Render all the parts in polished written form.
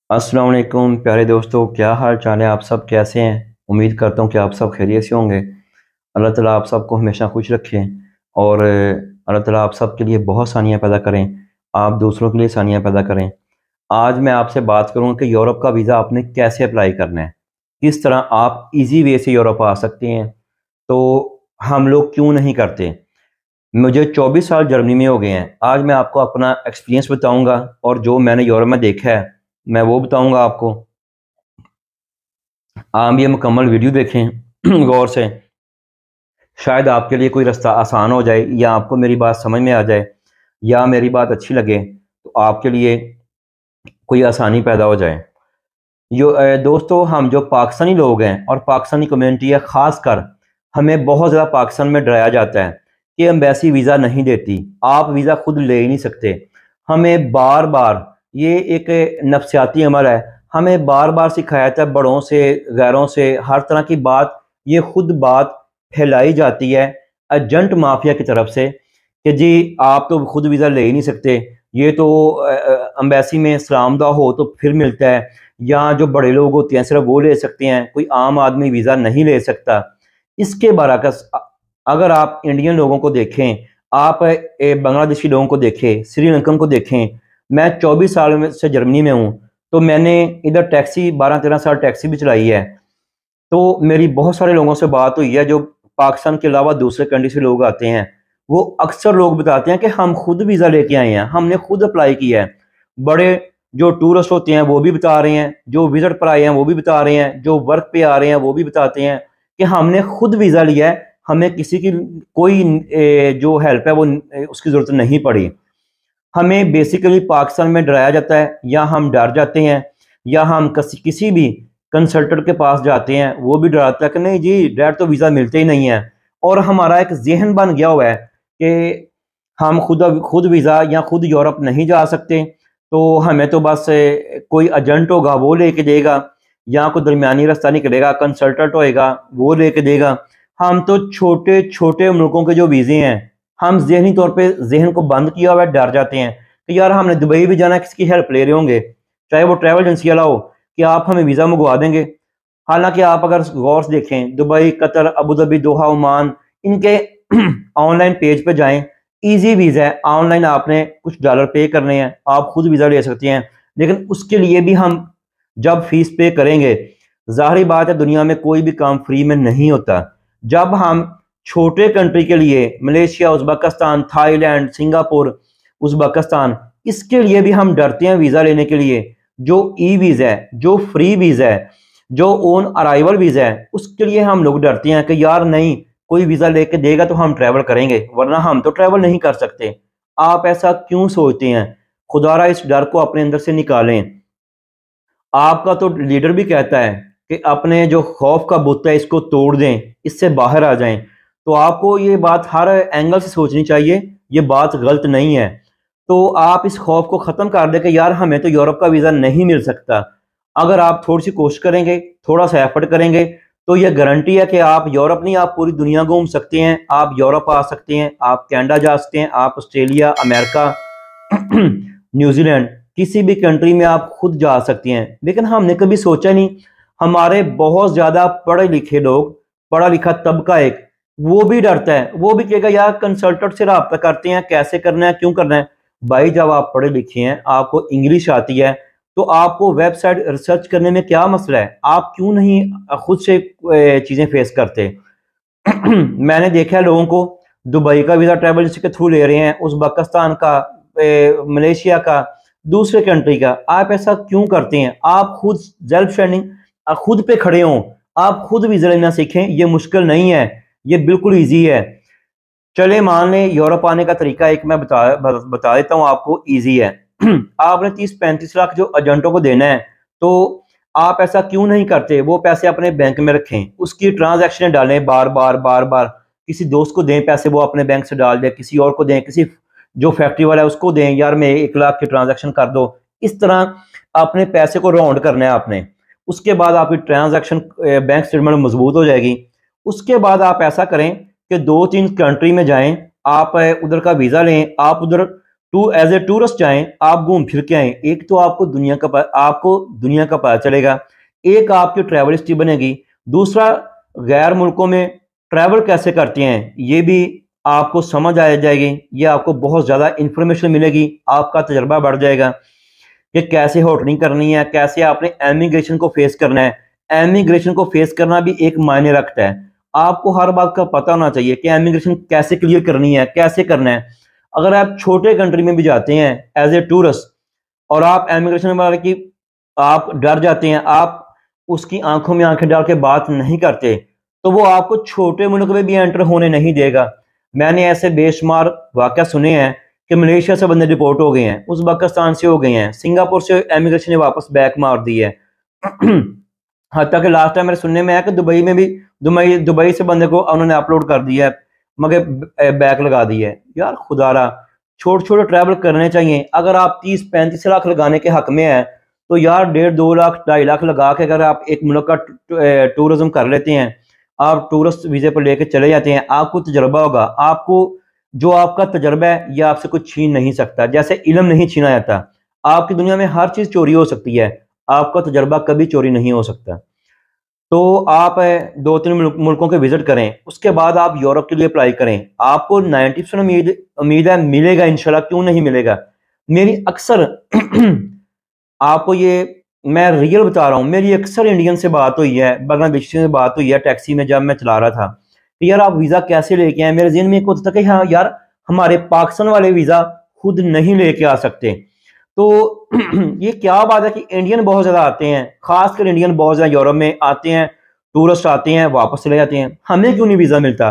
السلام علیکم پیارے دوستو، کیا حال چال ہے؟ آپ سب کیسے ہیں؟ امید کرتا ہوں کہ آپ سب خیریت سے ہوں گے۔ اللہ تعالیٰ آپ سب کو ہمیشہ خوش رکھیں اور اللہ تعالیٰ آپ سب کے لیے بہت آسانیاں پیدا کریں، آپ دوسروں کے لیے آسانیاں پیدا کریں۔ آج میں آپ سے بات کروں کہ یورپ کا ویزا آپ نے کیسے اپلائی کرنا ہے، کس طرح آپ ایزی وے سے یورپ آ سکتے ہیں، تو ہم لوگ کیوں نہیں کرتے۔ مجھے 24 سال جرمنی میں ہو گئے ہیں۔ آج میں آپ کو اپنا ایکسپیرینس بتاؤں گا اور جو میں نے یورپ میں دیکھا ہے میں وہ بتاؤں گا آپ کو۔ آپ یہ مکمل ویڈیو دیکھیں غور سے، شاید آپ کے لیے کوئی رستہ آسان ہو جائے، یا آپ کو میری بات سمجھ میں آ جائے، یا میری بات اچھی لگے تو آپ کے لیے کوئی آسانی پیدا ہو جائے۔ دوستو، ہم جو پاکستانی لوگ ہیں اور پاکستانی کمیونٹی ہے خاص کر، ہمیں بہت زیادہ پاکستان میں ڈرایا جاتا ہے کہ ایمبیسی ویزا نہیں دیتی، آپ ویزا خود لے ہی نہیں سکتے۔ ہمیں بار بار یہ ایک نفسیاتی عمل ہے، ہمیں بار بار سکھایا جاتا ہے، بڑوں سے غیروں سے ہر طرح کی بات، یہ خود بات پھیلائی جاتی ہے ایجنٹ مافیا کی طرف سے کہ جی آپ تو خود ویزا لے ہی نہیں سکتے، یہ تو ایمبیسی میں سلام دعا ہو تو پھر ملتا ہے، یا جو بڑے لوگ ہوتے ہیں صرف وہ لے سکتے ہیں، کوئی عام آدمی ویزا نہیں لے سکتا۔ اس کے برعکس اگر آپ انڈین لوگوں کو دیکھیں، آپ بنگلہ دیشی لوگوں کو دیکھیں، سری لنکن کو دیکھیں، میں 24 سال سے جرمنی میں ہوں، تو میں نے ادھر ٹیکسی 12-13 سال ٹیکسی بھی چلائی ہے، تو میری بہت سارے لوگوں سے بات ہوئی ہے جو پاکستان کے علاوہ دوسرے کنٹری سے لوگ آتے ہیں، وہ اکثر لوگ بتاتے ہیں کہ ہم خود ویزا لے کے آئے ہیں، ہم نے خود اپلائی کیا ہے۔ بڑے جو ٹورسٹ ہوتے ہیں وہ بھی بتا رہے ہیں، جو وزٹ پر آئے ہیں وہ بھی بتا رہے ہیں، جو ورک پہ آ رہے ہیں وہ بھی بتاتے ہیں کہ ہم نے خود ویزا لیا ہے، ہمیں کسی کی کوئی جو ہیلپ ہے وہ اس کی ضرورت نہیں پڑی۔ ہمیں بیسیکلی پاکستان میں ڈرایا جاتا ہے، یا ہم ڈر جاتے ہیں، یا ہم کسی بھی کنسلٹنٹ کے پاس جاتے ہیں وہ بھی ڈراتا ہے کہ نہیں جی ڈائریکٹ تو ویزا ملتے ہی نہیں ہے، اور ہمارا ایک ذہن بن گیا ہوا ہے کہ ہم خود ویزا یا خود یورپ نہیں جا سکتے، تو ہمیں تو بس کوئی ایجنٹ ہوگا وہ لے کے دے گا، یا کوئی درمیانی راستہ نکلے گا کنسلٹنٹ ہوئے گا وہ لے کے دے گا۔ ہم تو چھوٹے چھوٹے ملکوں کے جو ویزے ہیں، ہم ذہنی طور پہ ذہن کو بند کیا ہوا ہے، ڈر جاتے ہیں کہ یار ہم نے دبئی بھی جانا ہے، کس کی ہیلپ لے رہے ہوں گے، چاہے وہ ٹریول ایجنسی والا ہو کہ آپ ہمیں ویزا منگوا دیں گے۔ حالانکہ آپ اگر غور سے دیکھیں، دبئی، قطر، ابوظہبی، دوحہ، عمان، ان کے آن لائن پیج پہ جائیں، ایزی ویزا ہے، آن لائن آپ نے کچھ ڈالر پے کرنے ہیں، آپ خود ویزا لے سکتے ہیں۔ لیکن اس کے لیے بھی ہم جب فیس پے کریں گے، ظاہری بات ہے دنیا میں کوئی بھی کام فری میں نہیں ہوتا۔ جب ہم چھوٹے کنٹری کے لیے Malaysia, Uzbekistan, Thailand, Singapore, Uzbekistan, اس کے لیے بھی ہم ڈرتے ہیں ویزا لینے کے لیے۔ جو ای ویزا ہے، جو فری ویزا ہے، جو اون ارائیول ویزا ہے، اس کے لیے ہم لوگ ڈرتے ہیں کہ یار نہیں کوئی ویزا لے کے دے گا تو ہم ٹریول کریں گے، ورنہ ہم تو ٹریول نہیں کر سکتے۔ آپ ایسا کیوں سوچتے ہیں؟ خدا را اس ڈر کو اپنے اندر سے نکالیں۔ آپ کا تو لیڈر بھی کہتا ہے کہ اپنے جو خوف کا بت ہے اس کو توڑ دیں، اس سے باہر آ جائیں، تو آپ کو یہ بات ہر اینگل سے سوچنی چاہیے، یہ بات غلط نہیں ہے۔ تو آپ اس خوف کو ختم کر دیں کہ یار ہمیں تو یورپ کا ویزا نہیں مل سکتا۔ اگر آپ تھوڑی سی کوشش کریں گے، تھوڑا سا ایفرٹ کریں گے، تو یہ گارنٹی ہے کہ آپ یورپ نہیں، آپ پوری دنیا گھوم سکتے ہیں، آپ یورپ آ سکتے ہیں، آپ کینیڈا جا سکتے ہیں، آپ آسٹریلیا، امریکہ، نیوزی لینڈ، کسی بھی کنٹری میں آپ خود جا سکتے ہیں۔ لیکن ہم نے کبھی سوچا نہیں، ہمارے بہت زیادہ پڑھے لکھے لوگ، پڑھا لکھا طبقہ ایک، وہ بھی ڈرتا ہے، وہ بھی کہے گا یار کنسلٹنٹ سے رابطہ کرتے ہیں، کیسے کرنا ہے، کیوں کرنا ہے۔ بھائی جب آپ پڑھے لکھے ہیں، آپ کو انگلش آتی ہے، تو آپ کو ویب سائٹ ریسرچ کرنے میں کیا مسئلہ ہے؟ آپ کیوں نہیں خود سے چیزیں فیس کرتے؟ میں نے دیکھا ہے لوگوں کو دبئی کا ویزا ٹریول ایجنسی کے تھرو لے رہے ہیں، ازبکستان کا، ملیشیا کا، دوسرے کنٹری کا۔ آپ ایسا کیوں کرتے ہیں؟ آپ خود سیلف اسٹینڈنگ خود پہ کھڑے ہوں، آپ خود ویزا لینا سیکھیں، یہ مشکل نہیں ہے، یہ بالکل ایزی ہے۔ چلے مان لیں یورپ آنے کا طریقہ ایک میں بتا دیتا ہوں آپ کو، ایزی ہے۔ آپ نے 30-35 لاکھ جو ایجنٹوں کو دینا ہے، تو آپ ایسا کیوں نہیں کرتے؟ وہ پیسے اپنے بینک میں رکھیں، اس کی ٹرانزیکشنیں ڈالیں بار بار، کسی دوست کو دیں پیسے، وہ اپنے بینک سے ڈال دے، کسی اور کو دیں، کسی جو فیکٹری والا ہے اس کو دیں، یار میں 1 لاکھ کی ٹرانزیکشن کر دو. اس طرح اپنے پیسے کو راؤنڈ کرنا ہے آپ نے. اس کے بعد آپ کی ٹرانزیکشن بینک اسٹیٹمنٹ مضبوط ہو جائے گی. اس کے بعد آپ ایسا کریں کہ 2-3 کنٹری میں جائیں، آپ ادھر کا ویزا لیں، آپ ادھر ایز اے ٹورسٹ جائیں، آپ گھوم پھر کے آئیں. ایک تو آپ کو دنیا کا پتہ چلے گا، ایک آپ کی ٹریول ہسٹری بنے گی. دوسرا غیر ملکوں میں ٹریول کیسے کرتے ہیں یہ بھی آپ کو سمجھ آ جائے گی. یہ آپ کو بہت زیادہ انفارمیشن ملے گی، آپ کا تجربہ بڑھ جائے گا کہ کیسے ہوٹلنگ کرنی ہے، کیسے آپ نے امیگریشن کو فیس کرنا ہے. امیگریشن کو فیس کرنا بھی ایک معنی رکھتا ہے. آپ کو ہر بات کا پتہ ہونا چاہیے کہ امیگریشن کیسے کلیئر کرنی ہے، کیسے کرنا ہے. اگر آپ چھوٹے کنٹری میں بھی جاتے ہیں ایز اے ٹورسٹ اور آپ امیگریشن والے کی آپ ڈر جاتے ہیں، آپ اس کی آنکھوں میں آنکھیں ڈال کے بات نہیں کرتے، تو وہ آپ کو چھوٹے ملک میں بھی انٹر ہونے نہیں دے گا. میں نے ایسے بے شمار واقعہ سنے ہیں کہ ملیشیا سے بندے رپورٹ ہو گئے ہیں، ازبکستان سے ہو گئے ہیں، سنگاپور سے امیگریشن نے واپس بیک مار دی ہے. حتیٰ کہ لاسٹ ٹائم میرے سننے میں ہے کہ دبئی میں بھی دبئی سے بندے کو انہوں نے اپلوڈ کر دیا ہے مگر بیک لگا دی ہے. یار خدا را چھوٹے چھوٹے ٹریول کرنے چاہیے. اگر آپ 30-35 لاکھ لگانے کے حق میں ہیں تو یار 1.5-2 لاکھ 2.5 لاکھ لگا کے اگر آپ ایک ملک کا ٹورزم کر لیتے ہیں، آپ ٹورسٹ ویزے پر لے کے چلے جاتے ہیں، آپ کو تجربہ ہوگا. آپ کو جو آپ کا تجربہ ہے یہ آپ سے کچھ چھین نہیں سکتا. جیسے علم نہیں چھینا جاتا، آپ کی دنیا میں ہر چیز چوری ہو سکتی ہے، آپ کا تجربہ کبھی چوری نہیں ہو سکتا. تو آپ 2-3 ملکوں کے وزٹ کریں، اس کے بعد آپ یورپ کے لیے اپلائی کریں. آپ کو 90% امید ہے ملے گا انشاءاللہ. کیوں نہیں ملے گا؟ میری اکثر آپ کو یہ میں ریئل بتا رہا ہوں، میری اکثر انڈین سے بات ہوئی ہے، بنگلہ دیشی سے بات ہوئی ہے ٹیکسی میں جب میں چلا رہا تھا کہ یار آپ ویزا کیسے لے کے آئے. میرے ذہن میں ایک ہوتا تھا کہ ہاں یار ہمارے پاکستان والے ویزا خود نہیں لے کے آ سکتے. تو یہ کیا بات ہے کہ انڈین بہت زیادہ آتے ہیں، خاص کر انڈین بہت زیادہ یورپ میں آتے ہیں، ٹورسٹ آتے ہیں واپس چلے جاتے ہیں. ہمیں کیوں نہیں ویزا ملتا؟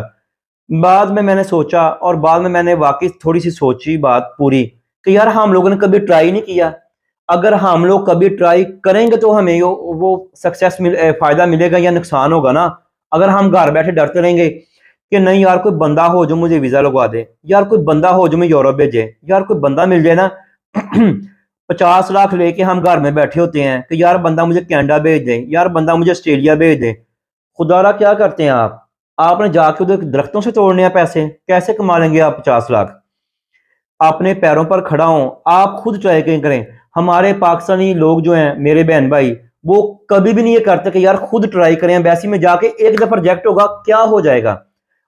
بعد میں نے سوچا اور بعد میں نے واقعی تھوڑی سی سوچی بات پوری کہ یار ہم لوگوں نے کبھی ٹرائی نہیں کیا. اگر ہم لوگ کبھی ٹرائی کریں گے تو ہمیں وہ سکسیس فائدہ ملے گا یا نقصان ہوگا نا. اگر ہم گھر بیٹھے ڈرتے رہیں گے کہ نہیں یار کوئی بندہ ہو جو مجھے ویزا لگوا دے، یار کوئی بندہ ہو جو میں یورپ بھیجے، یار کوئی بندہ مل جائے نا 50 لاکھ لے کے ہم گھر میں بیٹھے ہوتے ہیں کہ یار بندہ مجھے کینیڈا بھیج دے، یار بندہ مجھے آسٹریلیا بھیج دے. خدا را کیا کرتے ہیں آپ نے جا کے ادھر درختوں سے توڑنے ہیں پیسے. کیسے کما لیں گے آپ 50 لاکھ؟ اپنے پیروں پر کھڑا ہوں، آپ خود ٹرائی کریں. ہمارے پاکستانی لوگ جو ہیں میرے بہن بھائی وہ کبھی بھی نہیں یہ کرتے کہ یار خود ٹرائی کریں. ایمبیسی میں جا کے ایک دفعہ ریجیکٹ ہوگا کیا ہو جائے گا؟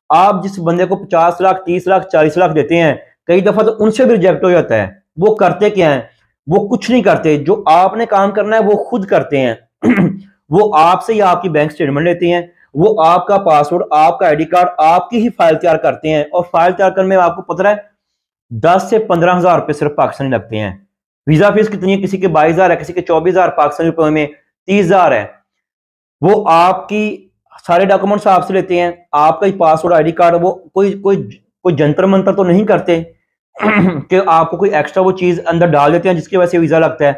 آپ جس بندے کو 50 لاکھ 30 لاکھ 40 لاکھ دیتے ہیں کئی دفعہ تو ان سے بھی ریجیکٹ ہو جاتا ہے. وہ کرتے کیا ہیں؟ وہ کچھ نہیں کرتے. جو آپ نے کام کرنا ہے وہ خود کرتے ہیں. وہ آپ سے یا آپ کی بینک سٹیٹمنٹ لیتے ہیں، وہ آپ کا پاسورڈ، آپ کا آئی ڈی کارڈ، آپ کی ہی فائل تیار کرتے ہیں. اور فائل تیار کرنے میں آپ کو پتہ ہے 10 سے 15 ہزار روپے صرف پاکستانی لگتے ہیں. ویزا فیس کتنی ہے؟ کسی کے 22,000 ہے، کسی کے 24,000 پاکستانی روپے میں 30,000 ہے. وہ آپ کی سارے ڈاکومنٹس آپ سے لیتے ہیں، آپ کا ہی پاسورڈ آئی ڈی کارڈ. وہ کوئی جنتر منتر تو نہیں کرتے کہ آپ کو کوئی ایکسٹرا وہ چیز اندر ڈال دیتے ہیں جس کی وجہ سے ویزا لگتا ہے.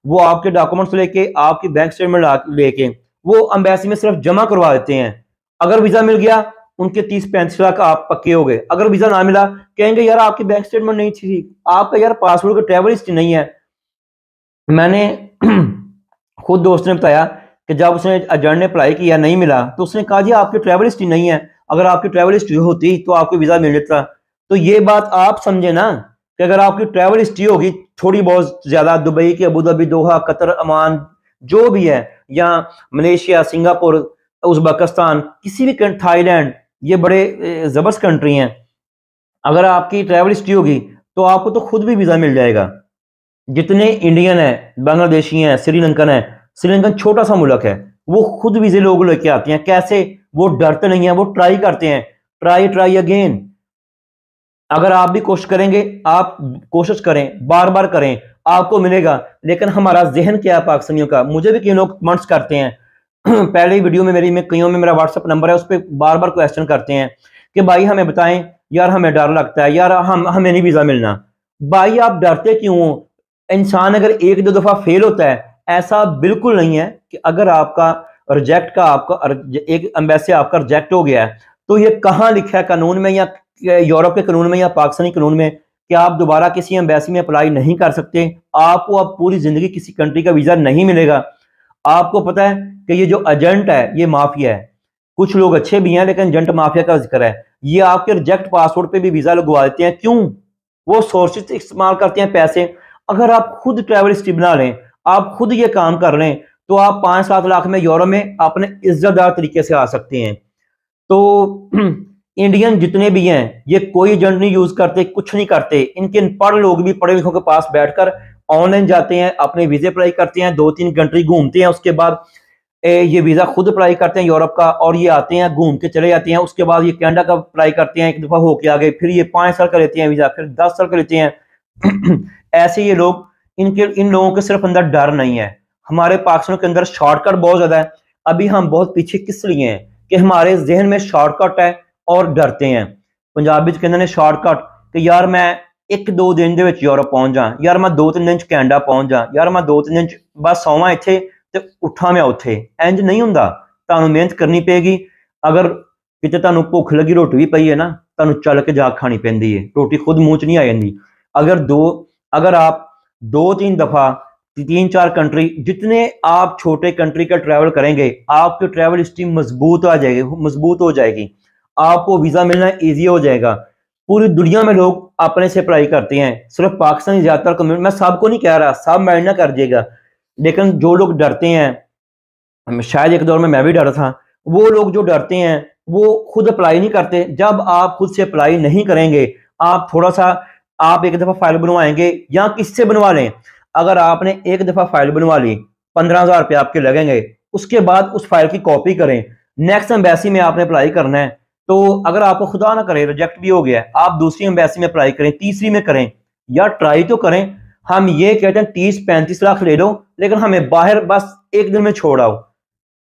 وہ آپ کے ڈاکومنٹس لے کے، آپ کی بینک سٹیٹمنٹ لے کے وہ امبیسی میں صرف جمع کروا دیتے ہیں. اگر ویزا مل گیا ان کے 30-35 لاکھ آپ پکے ہو گئے. اگر ویزا نہ ملا کہیں گے یار آپ کی بینک سٹیٹمنٹ نہیں تھی، آپ کا یار پاسورڈ کا ٹریول ہسٹری نہیں ہے. میں نے خود دوست نے بتایا کہ جب اس نے ایجنٹ نے اپلائی کیا نہیں ملا تو اس نے کہا جی آپ کی ٹریول ہسٹری نہیں ہے، اگر آپ کی ٹریول ہسٹری ہوتی تو آپ کو ویزا مل جاتا. تو یہ بات آپ سمجھے نا کہ اگر آپ کی ٹریول ہسٹری ہوگی تھوڑی بہت زیادہ، دبئی کے ابوظہبی، دوحہ، قطر، عمان جو بھی ہے، یا ملیشیا، سنگاپور، ازبکستان، کسی بھی تھائی لینڈ، یہ بڑے زبردست کنٹری ہیں. اگر آپ کی ٹریول ہسٹری ہوگی تو آپ کو تو خود بھی ویزا مل جائے گا. جتنے انڈین ہیں، بنگلہ دیشی ہیں، سری لنکن ہیں، سری لنکن چھوٹا سا ملک ہے، وہ خود ویزے لوگ لے کے آتے ہیں. کیسے؟ وہ ڈرتے نہیں ہیں، وہ ٹرائی کرتے ہیں. Try again. اگر آپ بھی کوشش کریں گے، آپ کوشش کریں، بار بار کریں، آپ کو ملے گا. لیکن ہمارا ذہن کیا ہے پاکستانیوں کا؟ مجھے بھی کئی لوگ کمنٹس کرتے ہیں پہلے ویڈیو میں کئیوں میں میرا واٹس ایپ نمبر ہے، اس پہ بار بار کویسچن کرتے ہیں کہ بھائی ہمیں بتائیں، یار ہمیں ڈر لگتا ہے، یار ہمیں نہیں ویزا ملنا. بھائی آپ ڈرتے کیوں ہو؟ انسان اگر 1-2 دفعہ فیل ہوتا ہے، ایسا بالکل نہیں ہے کہ اگر آپ کا ایک ایمبیسی آپ کا ریجیکٹ ہو گیا ہے تو یہ کہاں لکھا ہے قانون میں، یا یورپ کے قانون میں، یا پاکستانی قانون میں کہ آپ دوبارہ کسی ایمبیسی میں اپلائی نہیں کر سکتے، آپ کو اب پوری زندگی کسی کنٹری کا ویزا نہیں ملے گا۔ آپ کو پتہ ہے کہ یہ جو ایجنٹ ہے یہ مافیا ہے، کچھ لوگ اچھے بھی ہیں لیکن ایجنٹ مافیا کا ذکر ہے، یہ آپ کے ریجیکٹ پاسپورٹ پہ بھی ویزا لگوا دیتے ہیں۔ کیوں؟ وہ سورسز استعمال کرتے ہیں پیسے۔ اگر آپ خود ٹریول ہسٹری بنا لیں، آپ خود یہ کام کر لیں، تو آپ 5-7 لاکھ میں یورو میں اپنے عزت دار طریقے سے آ سکتے ہیں۔ تو انڈین جتنے بھی ہیں یہ کوئی ایجنٹ نہیں یوز کرتے، کچھ نہیں کرتے، ان کے پڑھ لوگ بھی پڑھے لکھوں کے پاس بیٹھ کر آن لائن جاتے ہیں، اپنے ویزے اپلائی کرتے ہیں، 2-3 کنٹری گھومتے ہیں، اس کے بعد یہ ویزا خود اپلائی کرتے ہیں یورپ کا، اور یہ آتے ہیں گھوم کے چلے جاتے ہیں۔ اس کے بعد یہ کینیڈا کا اپلائی کرتے ہیں، ایک دفعہ ہو کے آگے، پھر یہ 5 سال کا لیتے ہیں ویزا، پھر 10 سال کا لیتے ہیں۔ ایسے یہ لوگ، ان لوگوں کے صرف اندر ڈر نہیں ہے۔ ہمارے پاکستان کے اندر شارٹ کٹ بہت زیادہ ہے۔ ابھی ہم بہت پیچھے کس لیے ہیں کہ ہمارے ذہن میں شارٹ کٹ ہے اور ڈرتے ہیں۔ پنجابی کے اندر شارٹ کٹ کہ یار میں 1-2 دن دے وچ یورپ پہنچ جا، یار میں 2-3 دن کینیڈا پہنچ جا، یار میں 2-3 دن بس سوواں اتھے تے اٹھاں میں اوتھے۔ انج نہیں ہوندا، تانوں محنت کرنی پے گی۔ اگر کتے تانوں بھوک لگی روٹی بھی پئی ہے نا، تانوں چل کے جا کھانی پیندی ہے، روٹی خود منہ چ نہیں آ جاندی۔ اگر آپ 2-3 دفعہ 3-4 کنٹری، جتنے آپ چھوٹے کنٹری کا ٹریول کریں گے، آپ کی ٹریول ہسٹری مضبوط ہو جائے گی، آپ کو ویزا ملنا ایزی ہو جائے گا۔ پوری دنیا میں لوگ اپنے سے اپلائی کرتے ہیں، صرف پاکستانی زیادہ تر کمیونٹی، میں سب کو نہیں کہہ رہا، سب مائنڈ نہ کر جائے گا، لیکن جو لوگ ڈرتے ہیں، شاید ایک دور میں بھی ڈرا تھا، وہ لوگ جو ڈرتے ہیں وہ خود اپلائی نہیں کرتے۔ جب آپ خود سے اپلائی نہیں کریں گے، آپ تھوڑا سا، آپ ایک دفعہ فائل بنوائیں گے یا کس سے بنوا لیں، اگر آپ نے ایک دفعہ فائل بنوا لی 15,000 روپے آپ کے لگیں گے، اس کے بعد اس فائل کی کاپی کریں، نیکسٹ ایمبیسی میں آپ نے اپلائی کرنا ہے، تو اگر آپ کو خدا نہ کرے ریجیکٹ بھی ہو گیا ہے، آپ دوسری ایمبیسی میں اپلائی کریں، تیسری میں کریں، یا ٹرائی تو کریں۔ ہم یہ کہتے ہیں 30-35 لاکھ لے لو لیکن ہمیں باہر بس ایک دن میں چھوڑ آؤ،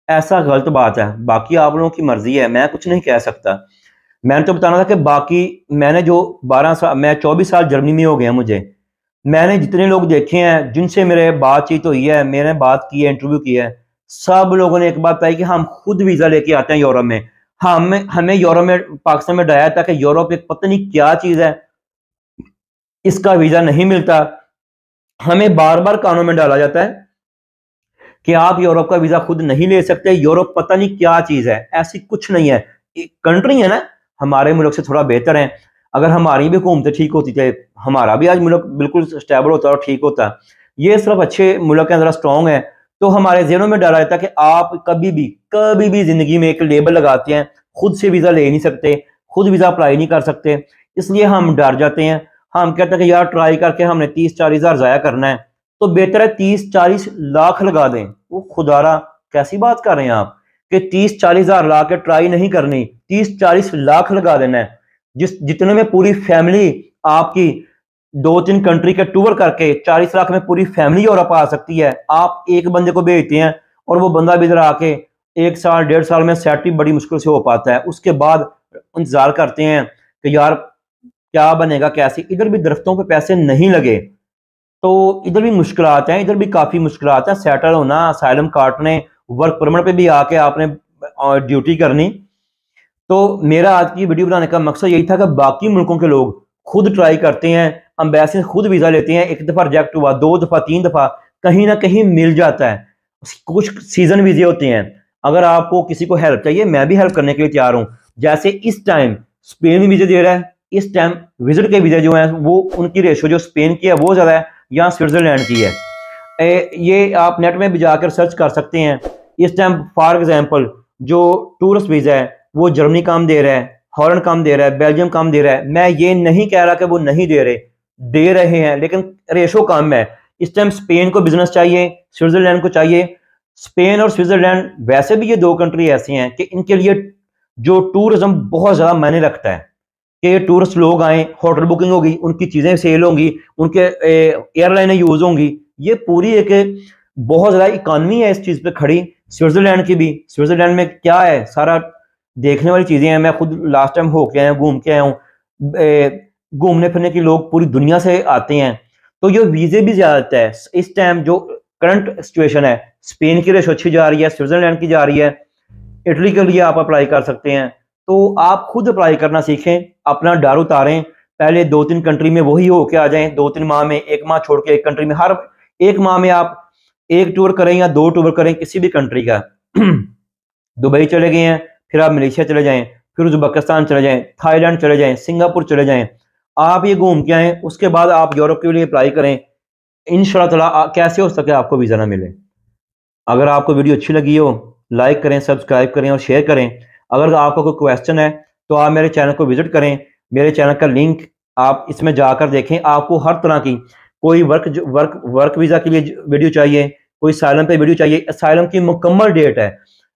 ایسا غلط بات ہے۔ باقی آپ لوگوں کی مرضی ہے، میں کچھ نہیں کہہ سکتا۔ میں نے تو بتانا تھا کہ باقی میں نے جو 12 سال، میں 24 سال جرمنی میں ہو گیا، میں نے جتنے لوگ دیکھے ہیں جن سے میرے بات چیت ہوئی ہے، میں نے بات کی ہے، انٹرویو کیا ہے، سب لوگوں نے ایک بات بتائی کہ ہم خود ویزا لے کے آتے ہیں یورپ میں۔ ہمیں یورپ میں، پاکستان میں ڈرایا تھا کہ یورپ ایک پتہ نہیں کیا چیز ہے، اس کا ویزا نہیں ملتا۔ ہمیں بار بار کانوں میں ڈالا جاتا ہے کہ آپ یورپ کا ویزا خود نہیں لے سکتے، یورپ پتہ نہیں کیا چیز ہے، ایسی کچھ نہیں ہے۔ کنٹری ہے نا، ہمارے ملک سے تھوڑا بہتر ہیں، اگر ہماری بھی حکومتیں ٹھیک ہوتی تھے، ہمارا بھی آج ملک بالکل اسٹیبل ہوتا اور ٹھیک ہوتا۔ یہ صرف اچھے ملک ہیں، ذرا اسٹرانگ ہے، تو ہمارے ذہنوں میں ڈر رہتا ہے کہ آپ کبھی بھی زندگی میں ایک لیبل لگاتے ہیں، خود سے ویزا لے نہیں سکتے، خود ویزا اپلائی نہیں کر سکتے، اس لیے ہم ڈر جاتے ہیں۔ ہم کہتے ہیں کہ یار ٹرائی کر کے ہم نے 30-40 ہزار ضائع کرنا ہے، تو بہتر ہے 30-40 لاکھ لگا دیں۔ وہ خدارا کیسی بات کر رہے ہیں آپ کہ 30-40 ہزار لا کے ٹرائی نہیں کرنی، 30-40 لاکھ لگا دینا ہے، جتنے میں پوری فیملی آپ کی 2-3 کنٹری کے ٹور کر کے 40 لاکھ میں پوری فیملی یورپ آ سکتی ہے۔ آپ ایک بندے کو بھیجتے ہیں اور وہ بندہ بھی ادھر آ کے 1 سال 1.5 سال میں سیٹ بھی بڑی مشکل سے ہو پاتا ہے۔ اس کے بعد انتظار کرتے ہیں کہ یار کیا بنے گا، کیسے، ادھر بھی درختوں پہ پیسے نہیں لگے، تو ادھر بھی مشکلات ہیں، ادھر بھی کافی مشکلات ہیں، سیٹل ہونا، اسائلم کاٹنے، ورک پرمٹ پہ بھی آ کے آپ نے ڈیوٹی کرنی۔ تو میرا آج کی ویڈیو بنانے کا مقصد یہی تھا کہ باقی ملکوں کے لوگ خود ٹرائی کرتے ہیں، امبیسی خود ویزا لیتے ہیں، 1 دفعہ ریجیکٹ ہوا، 2 دفعہ 3 دفعہ، کہیں نہ کہیں مل جاتا ہے۔ کچھ سیزن ویزے ہوتے ہیں، اگر آپ کو کسی کو ہیلپ چاہیے، میں بھی ہیلپ کرنے کے لیے تیار ہوں۔ جیسے اس ٹائم اسپین ویزے دے رہا ہے، اس ٹائم وزٹ کے ویزے جو ہیں وہ ان کی ریشو جو اسپین کی ہے وہ زیادہ ہے یا سوئٹزرلینڈ کی ہے۔ یہ آپ نیٹ میں بھی جا کر سرچ کر سکتے ہیں۔ اس ٹائم فار ایگزامپل جو ٹورسٹ ویزا ہے وہ جرمنی کام دے رہا ہے، ہالینڈ کام دے رہا ہے، بیلجیم کام دے رہا ہے۔ میں یہ نہیں کہہ رہا کہ وہ نہیں دے رہے ہیں، لیکن ریشو کم ہے۔ اس ٹائم اسپین کو بزنس چاہیے، سوئٹزرلینڈ کو چاہیے۔ اسپین اور سوئٹزرلینڈ ویسے بھی یہ 2 کنٹری ایسی ہیں کہ ان کے لیے جو ٹورزم بہت زیادہ معنی رکھتا ہے کہ ٹورسٹ لوگ آئیں، ہوٹل بکنگ ہوگی، ان کی چیزیں سیل ہوں گی، ان کے ایئر لائنیں یوز ہوں گی، یہ پوری ایک بہت زیادہ اکانومی ہے اس چیز پہ کھڑی۔ سوئٹزرلینڈ کی بھی، سوئٹزرلینڈ میں کیا ہے، سارا دیکھنے والی چیزیں ہیں، میں خود لاسٹ ٹائم ہو کے آیا ہوں، گھوم کے آیا ہوں، گھومنے پھرنے کے لوگ پوری دنیا سے آتے ہیں، تو یہ ویزے بھی زیادہ ہے۔ اس ٹائم جو کرنٹ سچویشن ہے، اسپین کی ریشو اچھی جا رہی ہے، سوئٹزرلینڈ کی جا رہی ہے، اٹلی کے لیے آپ اپلائی کر سکتے ہیں۔ تو آپ خود اپلائی کرنا سیکھیں، اپنا ڈر اتاریں، پہلے 2-3 کنٹری میں وہی ہو کے آ جائیں، 2-3 ماہ میں، 1 ماہ چھوڑ کے ایک کنٹری میں، ہر 1 ماہ میں آپ 1 ٹور کریں یا 2 ٹور کریں کسی بھی کنٹری کا دبئی چلے گئے ہیں، پھر آپ ملیشیا چلے جائیں، پھر ازبکستان چلے جائیں، تھائی لینڈ چلے جائیں، سنگاپور چلے جائیں، آپ یہ گھوم کے آئیں، اس کے بعد آپ یورپ کے لیے اپلائی کریں، انشاءاللہ تعالیٰ کیسے ہو سکے آپ کو ویزا نہ ملے۔ اگر آپ کو ویڈیو اچھی لگی ہو لائک کریں، سبسکرائب کریں اور شیئر کریں۔ اگر آپ کو کوئی کویسچن ہے تو آپ میرے چینل کو وزٹ کریں، میرے چینل کا لنک آپ اس میں جا کر دیکھیں۔ آپ کو ہر طرح کی کوئی ورک ویزا کے لیے ویڈیو چاہیے، کوئی اسائلم پہ ویڈیو چاہیے، اسائلم کی مکمل ڈیٹ ہے،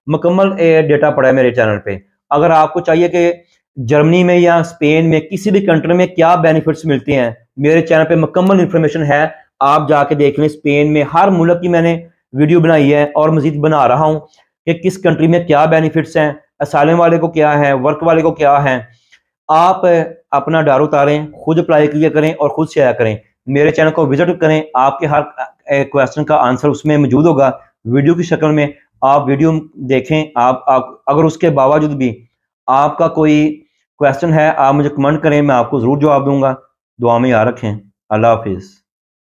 مکمل ڈیٹا پڑا ہے میرے چینل پہ۔ اگر آپ کو چاہیے کہ جرمنی میں یا اسپین میں کسی بھی کنٹری میں کیا بینیفٹس ملتے ہیں، میرے چینل پہ مکمل انفارمیشن ہے، آپ جا کے دیکھ لیں۔ اسپین میں ہر ملک کی میں نے ویڈیو بنائی ہے اور مزید بنا رہا ہوں کہ کس کنٹری میں کیا بینیفٹس ہیں، اسائلم والے کو کیا ہے، ورک والے کو کیا ہے۔ آپ اپنا ڈر اتاریں، خود اپلائی کیا کریں اور خود شیئر کریں۔ میرے چینل کو وزٹ کریں، آپ کے ہر کویسچن کا آنسر اس میں موجود ہوگا ویڈیو کی شکل میں۔ آپ ویڈیو دیکھیں، آپ اگر اس کے باوجود بھی آپ کا کوئی کویسچن ہے آپ مجھے کمنٹ کریں، میں آپ کو ضرور جواب دوں گا۔ دعا میں یاد رکھیں۔ اللہ حافظ۔